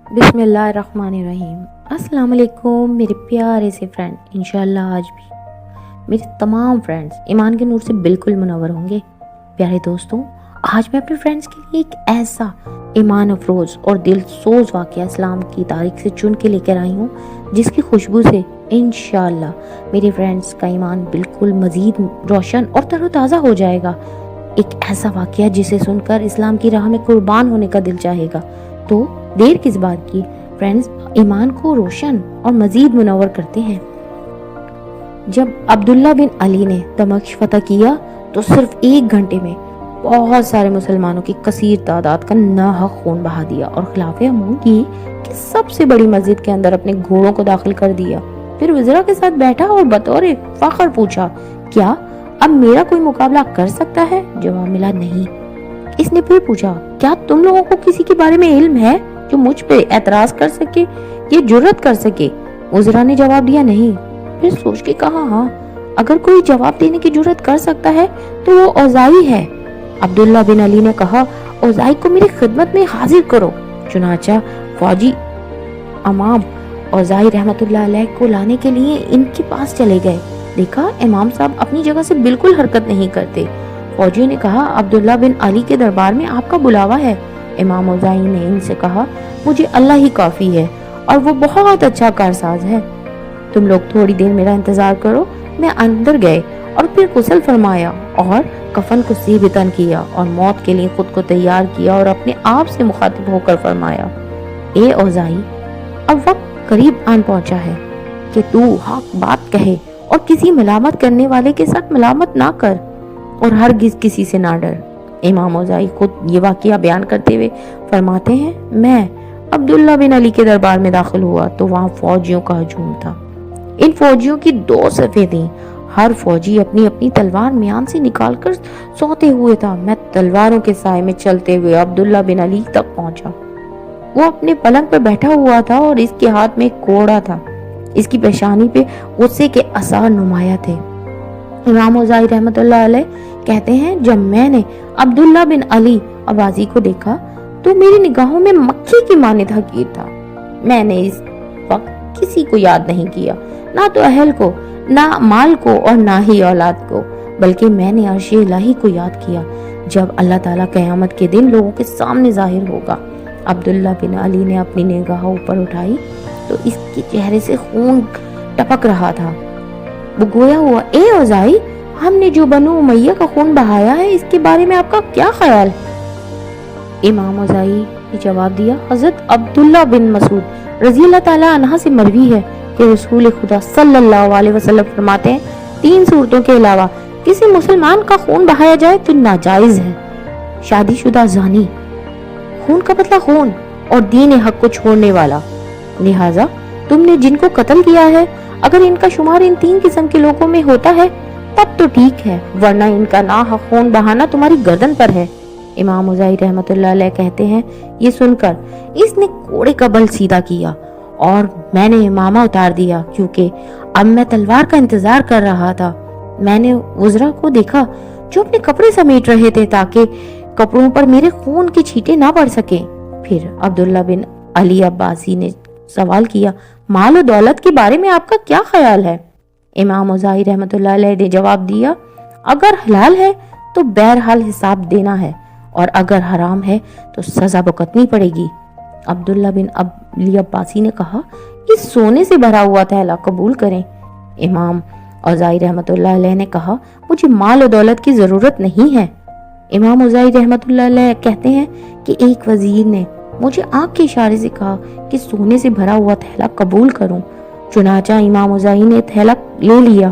बिस्मिल्लाहिर्रहमानिर्रहीम। अस्सलाम वालेकुम मेरे प्यारे से फ्रेंड। इंशाल्लाह आज भी मेरे तमाम फ्रेंड्स ईमान के नूर से बिल्कुल मुनव्वर होंगे। प्यारे दोस्तों, आज मैं अपने फ्रेंड्स के लिए एक ऐसा ईमान अफरोज और दिल सोज वाक़या इस्लाम की तारीख से चुन के लेकर आई हूँ, जिसकी खुशबू से इंशाल्लाह मेरे फ्रेंड्स का ईमान बिल्कुल मज़ीद रोशन और तरोताज़ा हो जाएगा। एक ऐसा वाक़या जिसे सुनकर इस्लाम की राह में कुर्बान होने का दिल चाहेगा। तो देर किस बात की फ्रेंड्स, ईमान को रोशन और मजीद मुनव्वर करते हैं। जब अब्दुल्ला बिन अली ने दमिश्क फतह किया तो सिर्फ 1 घंटे में बहुत सारे मुसलमानों की कसीर तादाद का नाहक खून बहा दिया और खिलाफे अमूर की कि सबसे बड़ी मस्जिद के अंदर अपने घोड़ों को दाखिल कर दिया। फिर वज़रा के साथ बैठा और बतौर फख्र पूछा, क्या अब मेरा कोई मुकाबला कर सकता है? जवाब मिला, नहीं। इसने फिर पूछा, क्या तुम लोगों को किसी के बारे में इल्म है जो मुझ पे एतराज कर सके, ये जुर्रत कर सके? वज़रा ने जवाब दिया, नहीं। फिर सोच के कहा, हाँ, अगर कोई जवाब देने की जुर्रत कर सकता है तो वो औज़ाई है। अब्दुल्ला बिन अली ने कहा, औज़ाई को मेरी खिदमत में हाजिर करो। चुनाचा फौजी इमाम औज़ाई रहमतुल्लाह अलैह को लाने के लिए इनके पास चले गए। देखा, इमाम साहब अपनी जगह से बिल्कुल हरकत नहीं करते। फौजियों ने कहा, अब्दुल्ला बिन अली के दरबार में आपका बुलावा है। इमाम औज़ाई ने इनसे कहा, मुझे अल्लाह ही काफी है और वो बहुत अच्छा कारसाज है। तुम लोग थोड़ी देर मेरा इंतजार करो। मैं अंदर गए और फिर गुस्ल फरमाया और कफन को सीबतन किया और मौत के लिए खुद को तैयार किया और अपने आप से मुखातिब होकर फरमाया, ए औज़ाई, अब वक्त करीब आन पहुंचा है कि तू हक बात कहे और किसी मलामत करने वाले के साथ मलामत ना कर और हरगिज किसी से ना डर। इमाम औज़ाई खुद ये वाक़या बयान करते हुए फरमाते हैं, मैं अब्दुल्ला बिन अली के दरबार में दाखिल हुआ तो वहाँ फौजियों का हजूम था। इन फौजियों की 2 सफ़ें थीं। हर फौजी अपनी अपनी तलवार म्यान से निकालकर सोते हुए था। मैं तलवारों के साए में चलते हुए अब्दुल्ला बिन अली तक पहुंचा। वो अपने पलंग पर बैठा हुआ था और इसके हाथ में एक कोड़ा था। इसकी पेशानी पे गुस्से के आसार नुमाया थे। इमाम औज़ाई रहमतुल्लाह अलैह कहते हैं, जब मैंने अब्दुल्ला बिन अली अब्बासी को देखा तो मेरी निगाहों में मक्खी की मानित हकीर था। मैंने इस वक्त किसी को याद नहीं किया, ना तो अहल को, ना माल को और ना ही औलाद को, बल्कि मैंने अर्श इलाही को याद किया जब अल्लाह ताला क़यामत के दिन लोगों के सामने जाहिर होगा। अब्दुल्ला बिन अली ने अपनी निगाह ऊपर उठाई तो इसके चेहरे से खून टपक रहा था। वो गोया हुआ, ए औज़ाई, हमने जो बनु उमैया का खून बहाया है इसके बारे में आपका क्या ख्याल? इमाम औज़ाई ने जवाब दिया, हज़रत अब्दुल्ला बिन मसूद रज़ी अल्लाह ताला अन्हा से मरवी है कि रसूल खुदा सल्लल्लाहु अलैहि वसल्लम फरमाते हैं, 3 सूरतों के अलावा किसी मुसलमान का खून बहाया जाए तो नाजायज है। शादीशुदा ज़ानी, खून का बदला खून और दीन हक को छोड़ने वाला। लिहाजा तुमने जिनको कत्ल किया है, अगर इनका शुमार इन 3 किस्म के लोगों में होता है तब तो ठीक है, वरना इनका नाहक खून बहाना तुम्हारी गर्दन पर है। इमाम औज़ाई रहमतुल्लाह अलैह कहते हैं, ये सुनकर इसने कोड़े का बल सीधा किया और मैंने इमामा उतार दिया क्योंकि अब मैं तलवार का इंतजार कर रहा था। मैंने वज़रा को देखा जो अपने कपड़े समेट रहे थे ताकि कपड़ों पर मेरे खून के छींटे ना पड़ सके। फिर अब्दुल्ला बिन अली अब्बासी ने सवाल किया, माल और दौलत के बारे में आपका क्या ख्याल है? इमाम औज़ाई रहमतुल्लाह अलैह ने जवाब दिया, अगर हलाल है तो बहरहाल हिसाब देना है और अगर हराम है तो सजा भुगतनी पड़ेगी। अब्दुल्ला बिन अली अब्बासी ने कहा, इस सोने से भरा हुआ थैला कबूल करें। इमाम औज़ाई रहमतुल्लाह अलैह ने कहा, मुझे माल और दौलत की जरूरत नहीं है। इमाम औज़ाई रहमतुल्लाह अलैह कहते हैं कि एक वजीर ने मुझे आंख के इशारे से कहा कि सोने से भरा हुआ थैला कबूल करूं। चुनाचा इमाम औज़ाई ने थैला ले लिया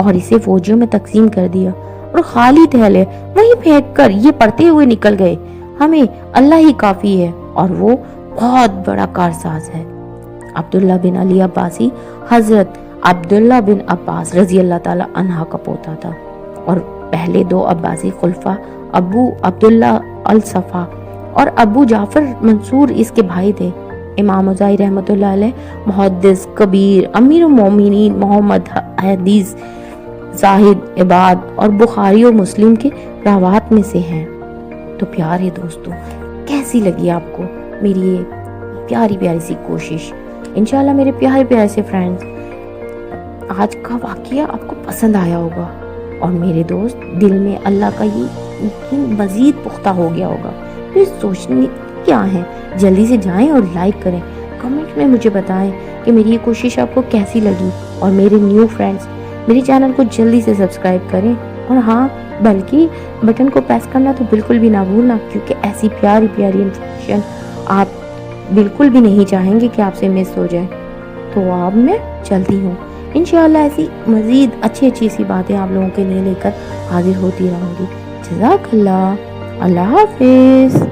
और इसे फौजियों में तकसीम कर दिया और खाली थैले वहीं फेंक कर ये पढ़ते हुए निकल गए, हमें अल्लाह ही काफी है और वो बहुत बड़ा कारसाज है। अब्दुल्ला बिन अली अब्बासी हजरत अब्दुल्ला बिन अब्बास रजी अल्लाह ताला अन्हा का पोता था और पहले 2 अब्बासी खुलफा अबू अब्दुल्ला अल सफा और अबू जाफर मंसूर इसके भाई थे। इमाम औज़ाई रहमतुल्लाह अलैह मुहद्दिस कबीर अमीर मोमिनीन मोहम्मद हदीस जाहिद इबाद और बुखारी और मुस्लिम के रावात में से हैं। तो प्यारे दोस्तों, कैसी लगी आपको मेरी ये پیاری پیاری سی کوشش۔ انشاءاللہ میرے پیارے پیارے سے فرینڈز، آج کا واقعہ آپ کو پسند آیا ہوگا اور میرے دوست دل میں اللہ کا یہ یقین مزید پختہ ہو گیا ہوگا۔ پھر سوچنے کیا ہے، جلدی سے جائیں اور لائک کریں، کمنٹ میں مجھے بتائیں کہ میری یہ کوشش آپ کو کیسی لگی، اور میرے نیو فرینڈز میرے چینل کو جلدی سے سبسکرائب کریں، اور ہاں بلکہ بٹن کو پریس کرنا تو بالکل بھی نہ بھولنا، کیونکہ ایسی پیاری پیاری انفارمیشن آپ بالکل بھی نہیں چاہیں گے کہ آپ سے مس ہو جائے۔ تو اب میں چلتی ہوں، انشاءاللہ ایسی مزید اچھی سی باتیں آپ لوگوں کے لیے لے کر حاضر ہوتی رہوں گی۔ جزاک اللہ، اللہ حافظ۔